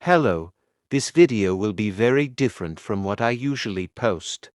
Hello, this video will be very different from what I usually post.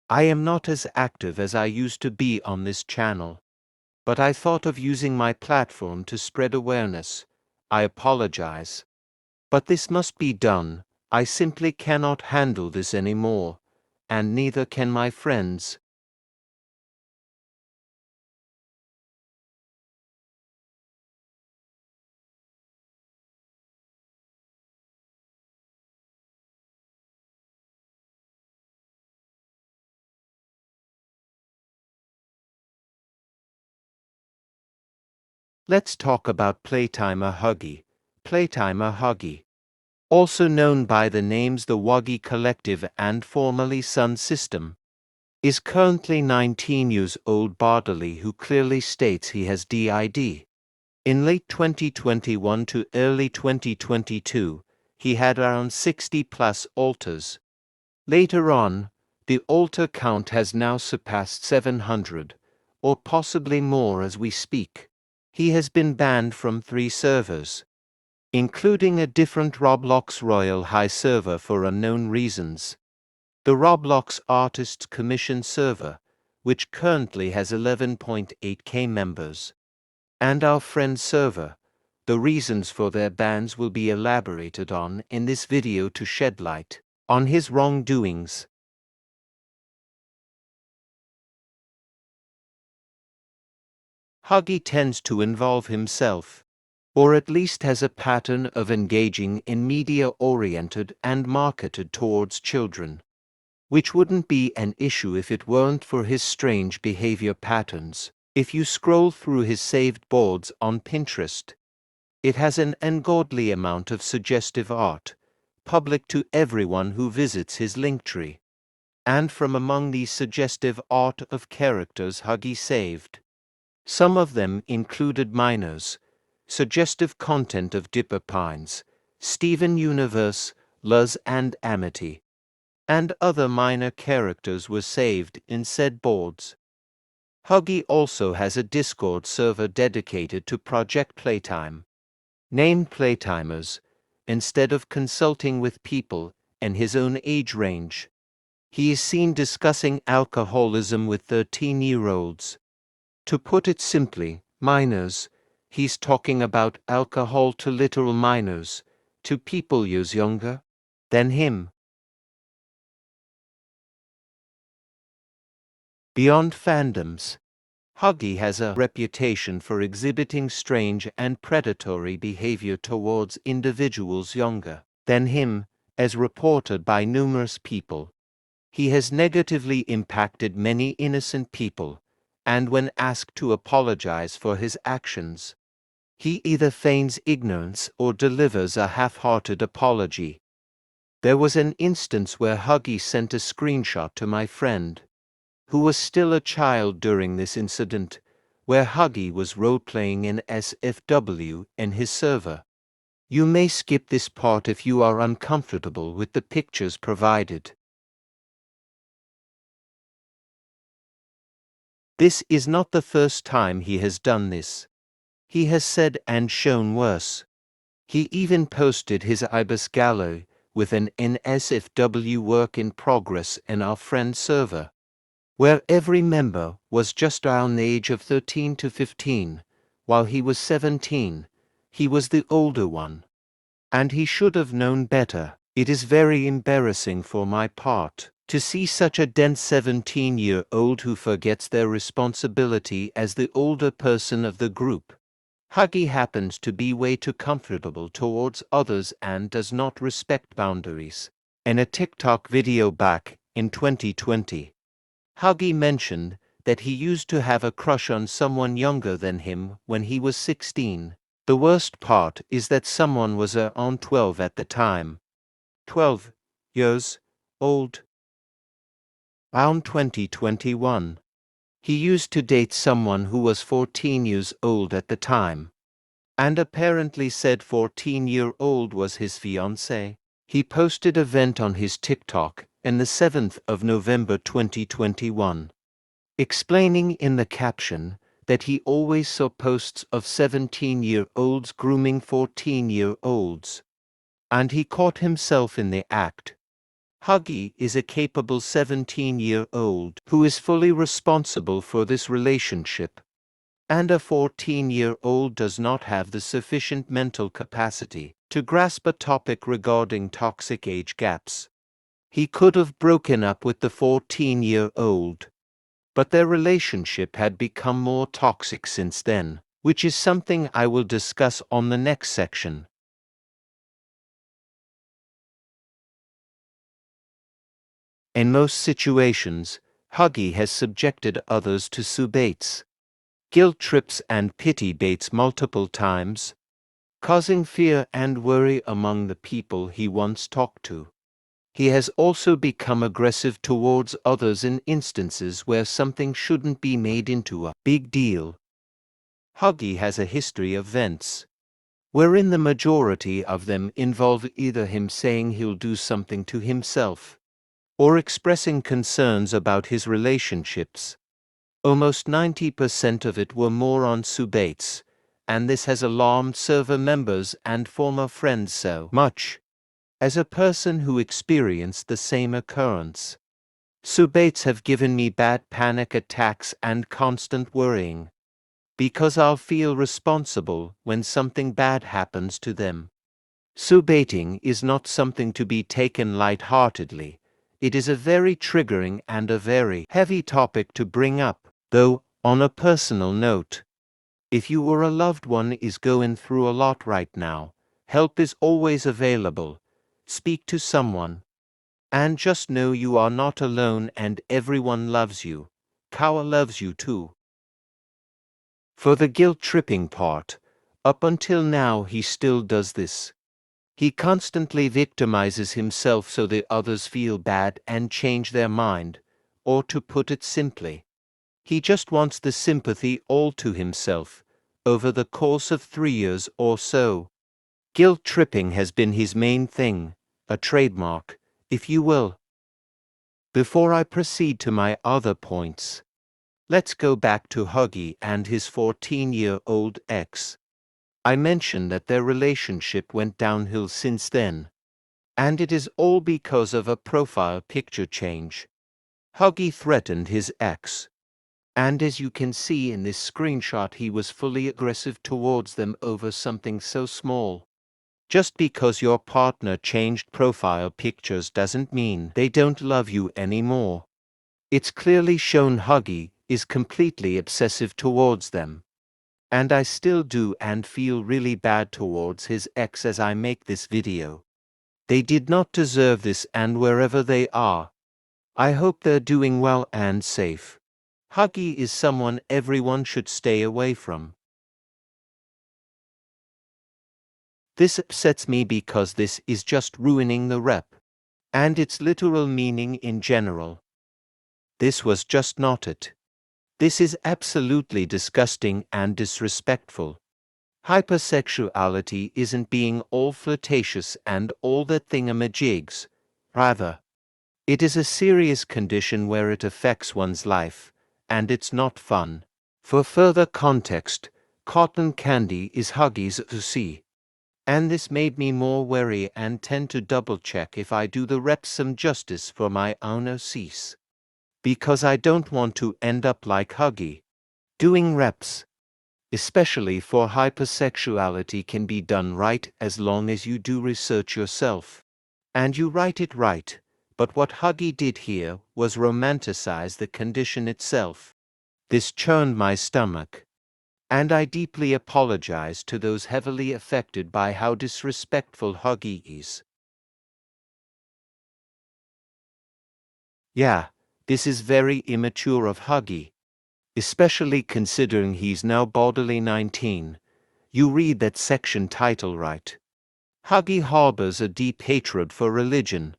I am not as active as I used to be on this channel, but I thought of using my platform to spread awareness. I apologize. But this must be done. I simply cannot handle this anymore, and neither can my friends. Let's talk about Playtimer Huggy. Playtimer Huggy, also known by the names the Wuggy Collective and formerly Sun System, is currently 19 years old bodily, who clearly states he has DID. In late 2021 to early 2022, he had around 60 plus alters. Later on, the alter count has now surpassed 700, or possibly more as we speak. He has been banned from 3 servers, including a different Roblox Royal High server for unknown reasons, the Roblox Artists Commission server, which currently has 11.8k members, and our friend server. The reasons for their bans will be elaborated on in this video to shed light on his wrongdoings. Huggy tends to involve himself, or at least has a pattern of engaging in media oriented and marketed towards children, which wouldn't be an issue if it weren't for his strange behavior patterns. If you scroll through his saved boards on Pinterest, it has an ungodly amount of suggestive art, public to everyone who visits his Linktree. And from among these suggestive art of characters Huggy saved, some of them included minors, suggestive content of Dipper Pines, Steven Universe, Luz and Amity, and other minor characters were saved in said boards. Huggy also has a Discord server dedicated to Project Playtime, named Playtimers, instead of consulting with people in his own age range. He is seen discussing alcoholism with 13-year-olds. To put it simply, minors, he's talking about alcohol to literal minors, to people years younger than him. Beyond fandoms, Huggy has a reputation for exhibiting strange and predatory behavior towards individuals younger than him, as reported by numerous people. He has negatively impacted many innocent people, and when asked to apologize for his actions, he either feigns ignorance or delivers a half-hearted apology. There was an instance where Huggy sent a screenshot to my friend, who was still a child during this incident, where Huggy was role-playing in SFW in his server. You may skip this part if you are uncomfortable with the pictures provided. This is not the first time he has done this. He has said and shown worse. He even posted his Ibis Gallo with an NSFW work in progress in our friend server, where every member was just around the age of 13 to 15, while he was 17. He was the older one. And he should have known better. It is very embarrassing for my part to see such a dense 17-year-old who forgets their responsibility as the older person of the group. Huggy happens to be way too comfortable towards others and does not respect boundaries. In a TikTok video back in 2020, Huggy mentioned that he used to have a crush on someone younger than him when he was 16. The worst part is that someone was around 12 at the time. 12 years old. Around 2021. He used to date someone who was 14 years old at the time, and apparently said 14-year-old was his fiancée. He posted a vent on his TikTok on the 7th of November 2021, explaining in the caption that he always saw posts of 17-year-olds grooming 14-year-olds. and he caught himself in the act. Huggy is a capable 17-year-old who is fully responsible for this relationship, and a 14-year-old does not have the sufficient mental capacity to grasp a topic regarding toxic age gaps. He could have broken up with the 14-year-old, but their relationship had become more toxic since then, which is something I will discuss on the next section. In most situations, Huggy has subjected others to 𝗧𝗜𝗍𝗑𝗦𝗧𝗑, guilt trips and pity baits multiple times, causing fear and worry among the people he once talked to. He has also become aggressive towards others in instances where something shouldn't be made into a big deal. Huggy has a history of vents, wherein the majority of them involve either him saying he'll do something to himself, or expressing concerns about his relationships. Almost 90% of it were more on 𝗧𝗜𝗍𝗑𝗦𝗧𝗑, and this has alarmed server members and former friends so much. As a person who experienced the same occurrence, 𝗧𝗜𝗍𝗑𝗦𝗧𝗑 have given me bad panic attacks and constant worrying, because I'll feel responsible when something bad happens to them. 𝗧𝗜𝗍𝗑𝗦𝗧𝗑ing is not something to be taken lightheartedly. It is a very triggering and a very heavy topic to bring up, though, on a personal note. If you or a loved one is going through a lot right now, help is always available. Speak to someone. And just know you are not alone and everyone loves you. 𝗧𝗑 loves you too. For the guilt-tripping part, up until now he still does this. He constantly victimizes himself so the others feel bad and change their mind, or to put it simply, he just wants the sympathy all to himself, over the course of 3 years or so. Guilt-tripping has been his main thing, a trademark, if you will. Before I proceed to my other points, let's go back to Huggy and his 14-year-old ex. I mentioned that their relationship went downhill since then, and it is all because of a profile picture change. Huggy threatened his ex, and as you can see in this screenshot, he was fully aggressive towards them over something so small. Just because your partner changed profile pictures doesn't mean they don't love you anymore. It's clearly shown Huggy is completely obsessive towards them. And I still do and feel really bad towards his ex as I make this video. They did not deserve this, and wherever they are, I hope they're doing well and safe. Huggy is someone everyone should stay away from. This upsets me because this is just ruining the rep, and its literal meaning in general. This was just not it. This is absolutely disgusting and disrespectful. Hypersexuality isn't being all flirtatious and all that thingamajigs. Rather, it is a serious condition where it affects one's life, and it's not fun. For further context, cotton candy is Huggy's 𝗧𝗜𝗍𝗑, and this made me more wary and tend to double-check if I do the reps some justice for my own 𝗧𝗑𝗧𝗑. Because I don't want to end up like Huggy. Doing reps, especially for hypersexuality, can be done right as long as you do research yourself. And you write it right, but what Huggy did here was romanticize the condition itself. This churned my stomach. And I deeply apologize to those heavily affected by how disrespectful Huggy is. Yeah, this is very immature of Huggy, especially considering he's now bodily 19. You read that section title right. Huggy harbors a deep hatred for religion,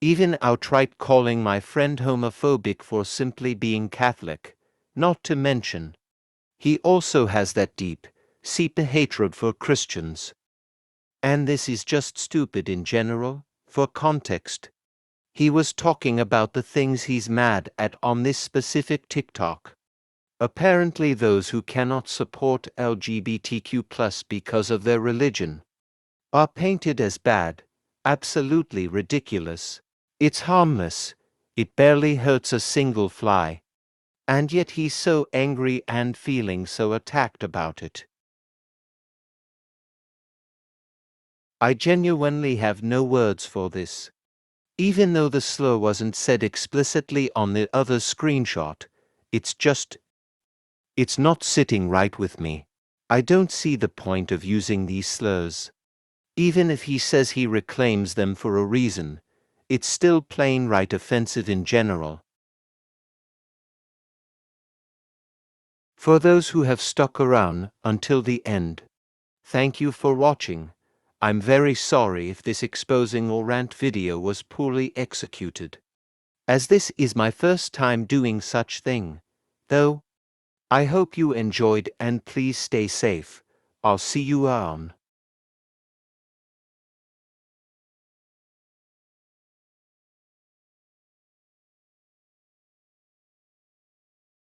even outright calling my friend homophobic for simply being Catholic, not to mention, he also has that deep-seated hatred for Christians. And this is just stupid in general. For context, he was talking about the things he's mad at on this specific TikTok. Apparently those who cannot support LGBTQ+ because of their religion. are painted as bad, absolutely ridiculous. It's harmless, it barely hurts a single fly. And yet he's so angry and feeling so attacked about it. I genuinely have no words for this. Even though the slur wasn't said explicitly on the other screenshot, it's not sitting right with me. I don't see the point of using these slurs. Even if he says he reclaims them for a reason, it's still plain right offensive in general. For those who have stuck around until the end, thank you for watching. I'm very sorry if this exposing or rant video was poorly executed, as this is my first time doing such thing. Though, I hope you enjoyed and please stay safe. I'll see you on.